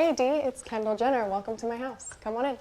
Hey Dee, it's Kendall Jenner. Welcome to my house. Come on in.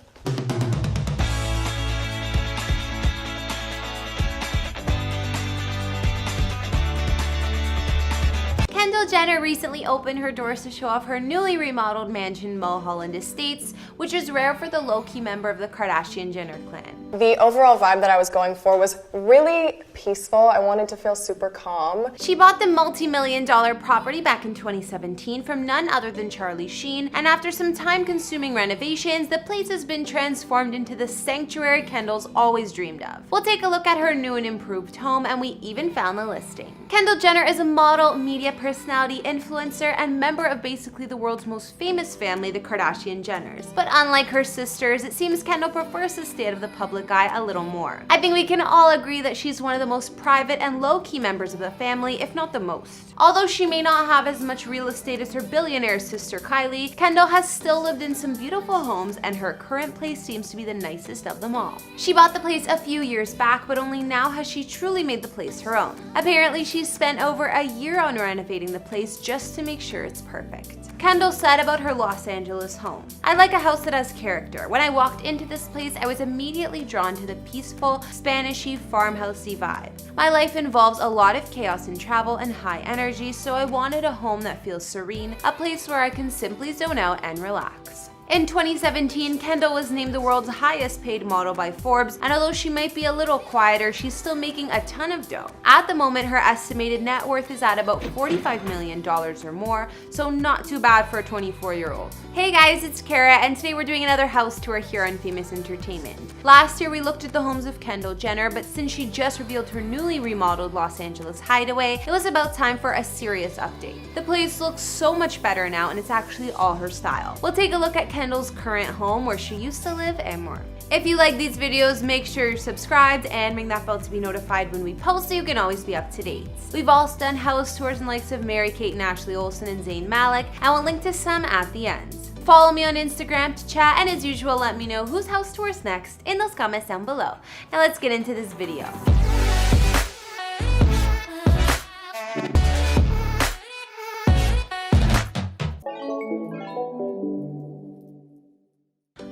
Kendall Jenner recently opened her doors to show off her newly remodeled mansion, Mulholland Estates, which is rare for the low-key member of the Kardashian Jenner clan. The overall vibe that I was going for was really peaceful. I wanted to feel super calm. She bought the multi-million-dollar property back in 2017 from none other than Charlie Sheen, and after some time-consuming renovations, the place has been transformed into the sanctuary Kendall's always dreamed of. We'll take a look at her new and improved home, and we even found the listing. Kendall Jenner is a model, media personality, influencer, and member of basically the world's most famous family, the Kardashian Jenners. But unlike her sisters, it seems Kendall prefers to stay out of the public eye a little more. I think we can all agree that she's one of the most private and low-key members of the family, if not the most. Although she may not have as much real estate as her billionaire sister Kylie, Kendall has still lived in some beautiful homes, and her current place seems to be the nicest of them all. She bought the place a few years back, but only now has she truly made the place her own. Apparently, she's spent over a year on renovating the place just to make sure it's perfect. Kendall said about her Los Angeles home, "I like a house that has character. When I walked into this place, I was immediately drawn to the peaceful, Spanishy, farmhousey vibe. My life involves a lot of chaos and travel and high energy, so I wanted a home that feels serene, a place where I can simply zone out and relax." In 2017, Kendall was named the world's highest paid model by Forbes, and although she might be a little quieter, she's still making a ton of dough. At the moment, her estimated net worth is at about $45 million or more, so not too bad for a 24-year-old. Hey guys, it's Kara, and today we're doing another house tour here on Famous Entertainment. Last year, we looked at the homes of Kendall Jenner, but since she just revealed her newly remodeled Los Angeles hideaway, it was about time for a serious update. The place looks so much better now, and it's actually all her style. We'll take a look at Kendall's current home, where she used to live, and more. If you like these videos, make sure you're subscribed and ring that bell to be notified when we post so you can always be up to date. We've also done house tours in the likes of Mary-Kate and Ashley Olsen and Zayn Malik, and we'll link to some at the end. Follow me on Instagram to chat, and as usual, let me know whose house tour's next in those comments down below. Now let's get into this video.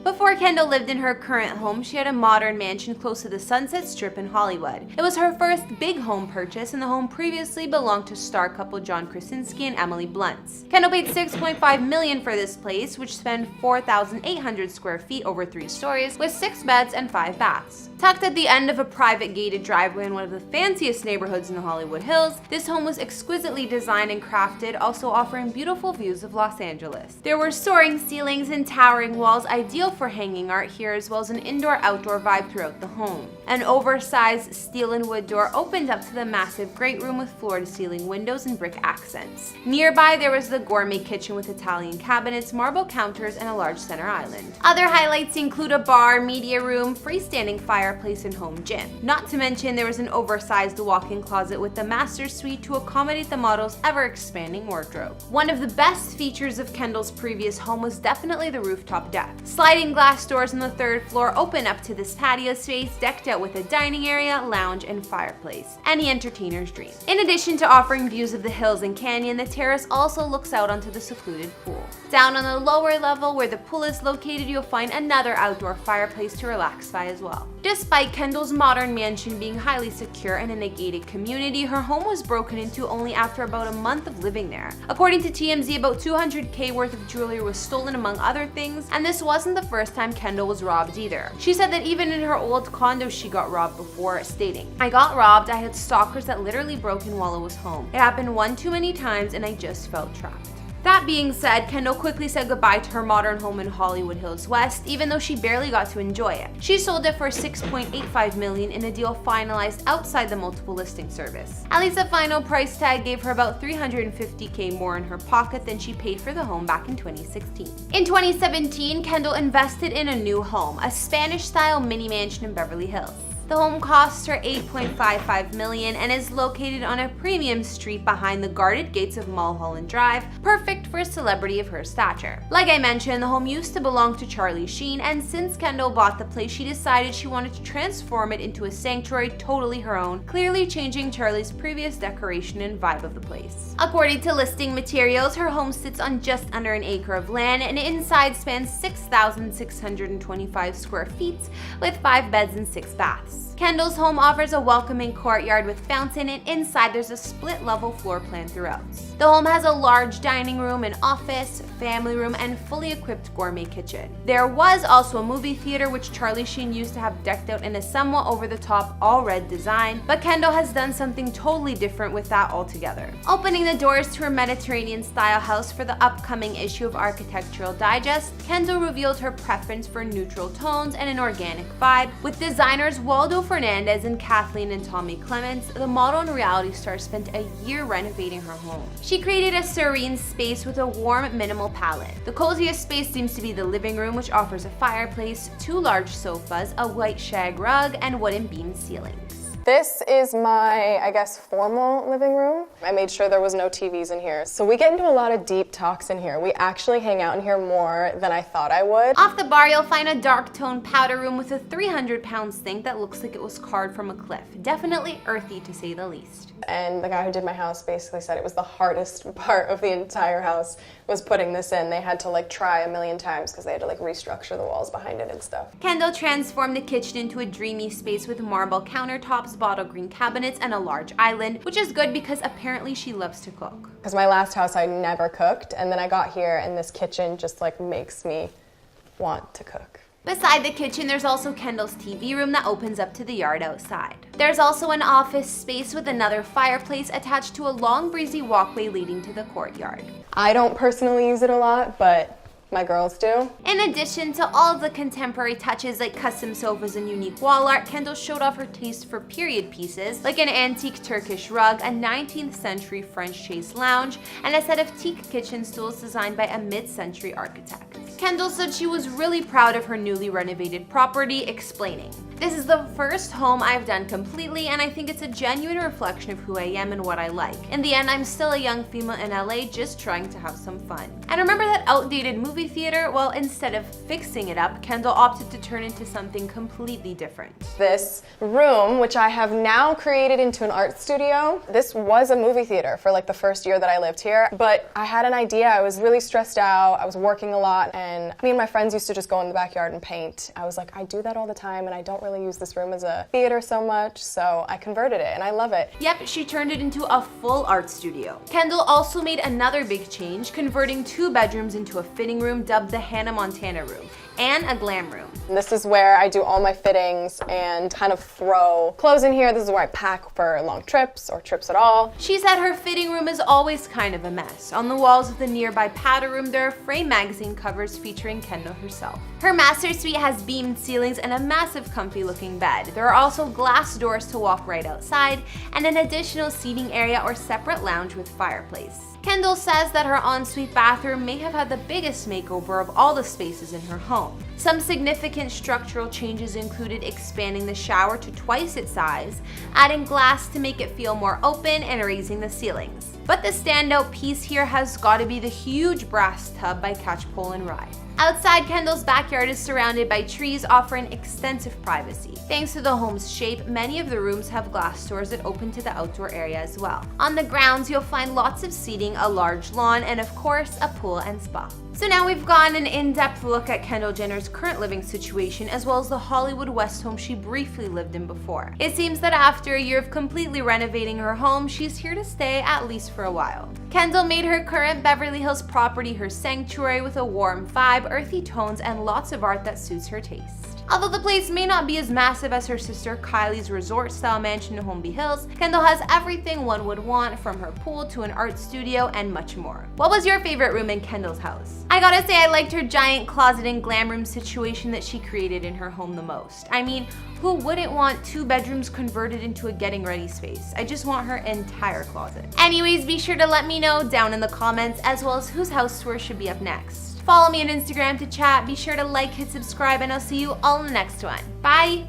Before Kendall lived in her current home, she had a modern mansion close to the Sunset Strip in Hollywood. It was her first big home purchase, and the home previously belonged to star couple John Krasinski and Emily Blunt. Kendall paid $6.5 million for this place, which spanned 4,800 square feet over 3 stories, with 6 beds and 5 baths. Tucked at the end of a private gated driveway in one of the fanciest neighborhoods in the Hollywood Hills, this home was exquisitely designed and crafted, also offering beautiful views of Los Angeles. There were soaring ceilings and towering walls, ideal for hanging art here, as well as an indoor-outdoor vibe throughout the home. An oversized steel and wood door opened up to the massive great room with floor-to-ceiling windows and brick accents. Nearby, there was the gourmet kitchen with Italian cabinets, marble counters, and a large center island. Other highlights include a bar, media room, freestanding fireplace, and home gym. Not to mention, there was an oversized walk-in closet with the master suite to accommodate the model's ever-expanding wardrobe. One of the best features of Kendall's previous home was definitely the rooftop deck. Sliding glass doors on the 3rd floor open up to this patio space, decked out with a dining area, lounge, and fireplace. Any entertainer's dream. In addition to offering views of the hills and canyon, the terrace also looks out onto the secluded pool. Down on the lower level, where the pool is located, you'll find another outdoor fireplace to relax by as well. Despite Kendall's modern mansion being highly secure and in a gated community, her home was broken into only after about a month of living there. According to TMZ, about $200K worth of jewelry was stolen, among other things, and this wasn't the first time Kendall was robbed either. She said that even in her old condo she got robbed before, stating, "I got robbed, I had stalkers that literally broke in while I was home. It happened one too many times and I just felt trapped." That being said, Kendall quickly said goodbye to her modern home in Hollywood Hills West, even though she barely got to enjoy it. She sold it for $6.85 million in a deal finalized outside the multiple listing service. At least the final price tag gave her about $350K more in her pocket than she paid for the home back in 2016. In 2017, Kendall invested in a new home, a Spanish-style mini mansion in Beverly Hills. The home cost her $8.55 million and is located on a premium street behind the guarded gates of Mulholland Drive, perfect for a celebrity of her stature. Like I mentioned, the home used to belong to Charlie Sheen, and since Kendall bought the place, she decided she wanted to transform it into a sanctuary totally her own, clearly changing Charlie's previous decoration and vibe of the place. According to listing materials, her home sits on just under an acre of land and inside spans 6,625 square feet with 5 beds and 6 baths. Kendall's home offers a welcoming courtyard with fountain, and inside there's a split-level floor plan throughout. The home has a large dining room, an office, family room, and fully equipped gourmet kitchen. There was also a movie theater which Charlie Sheen used to have decked out in a somewhat over-the-top all-red design, but Kendall has done something totally different with that altogether. Opening the doors to her Mediterranean-style house for the upcoming issue of Architectural Digest, Kendall revealed her preference for neutral tones and an organic vibe. With designers Waldo Fernandez and Kathleen and Tommy Clements, the model and reality star spent a year renovating her home. She created a serene space with a warm, minimal palette. The coziest space seems to be the living room, which offers a fireplace, 2 large sofas, a white shag rug, and wooden beam ceilings. This is my, I guess, formal living room. I made sure there was no TVs in here. So we get into a lot of deep talks in here. We actually hang out in here more than I thought I would. Off the bar, you'll find a dark toned powder room with a 300-pound sink that looks like it was carved from a cliff. Definitely earthy, to say the least. And the guy who did my house basically said it was the hardest part of the entire house was putting this in. They had to try a million times because they had to restructure the walls behind it and stuff. Kendall transformed the kitchen into a dreamy space with marble countertops, bottle green cabinets, and a large island, which is good because apparently she loves to cook. Because my last house I never cooked, and then I got here and this kitchen just makes me want to cook. Beside the kitchen, there's also Kendall's TV room that opens up to the yard outside. There's also an office space with another fireplace attached to a long breezy walkway leading to the courtyard. I don't personally use it a lot, but my girls do. In addition to all of the contemporary touches like custom sofas and unique wall art, Kendall showed off her taste for period pieces like an antique Turkish rug, a 19th century French chaise lounge, and a set of teak kitchen stools designed by a mid-century architect. Kendall said she was really proud of her newly renovated property, explaining, "This is the first home I've done completely, and I think it's a genuine reflection of who I am and what I like. In the end, I'm still a young female in LA just trying to have some fun." And remember that outdated movie theater? Well, instead of fixing it up, Kendall opted to turn into something completely different. This room, which I have now created into an art studio, this was a movie theater for the first year that I lived here, but I had an idea. I was really stressed out. I was working a lot, and me and my friends used to just go in the backyard and paint. I was like, I do that all the time, and I don't really use this room as a theater so much, so I converted it, and I love it. Yep, she turned it into a full art studio. Kendall also made another big change, converting 2 bedrooms into a fitting room dubbed the Hannah Montana room, and a glam room. This is where I do all my fittings and kind of throw clothes in here. This is where I pack for long trips or trips at all. She said her fitting room is always kind of a mess. On the walls of the nearby powder room, there are frame magazine covers featuring Kendall herself. Her master suite has beamed ceilings and a massive comfy looking bed. There are also glass doors to walk right outside and an additional seating area or separate lounge with fireplace. Kendall says that her ensuite bathroom may have had the biggest makeover of all the spaces in her home. Some significant structural changes included expanding the shower to twice its size, adding glass to make it feel more open, and raising the ceilings. But the standout piece here has got to be the huge brass tub by Catchpole and Rye. Outside, Kendall's backyard is surrounded by trees, offering extensive privacy. Thanks to the home's shape, many of the rooms have glass doors that open to the outdoor area as well. On the grounds, you'll find lots of seating, a large lawn, and of course, a pool and spa. So now we've gotten an in-depth look at Kendall Jenner's current living situation, as well as the Hollywood West home she briefly lived in before. It seems that after a year of completely renovating her home, she's here to stay, at least for a while. Kendall made her current Beverly Hills property her sanctuary with a warm vibe, earthy tones, and lots of art that suits her taste. Although the place may not be as massive as her sister Kylie's resort-style mansion in Holmby Hills, Kendall has everything one would want, from her pool to an art studio and much more. What was your favorite room in Kendall's house? I gotta say I liked her giant closet and glam room situation that she created in her home the most. I mean, who wouldn't want 2 bedrooms converted into a getting ready space? I just want her entire closet. Anyways, be sure to let me know down in the comments, as well as whose house tour should be up next. Follow me on Instagram to chat. Be sure to like, hit subscribe, and I'll see you all in the next one. Bye!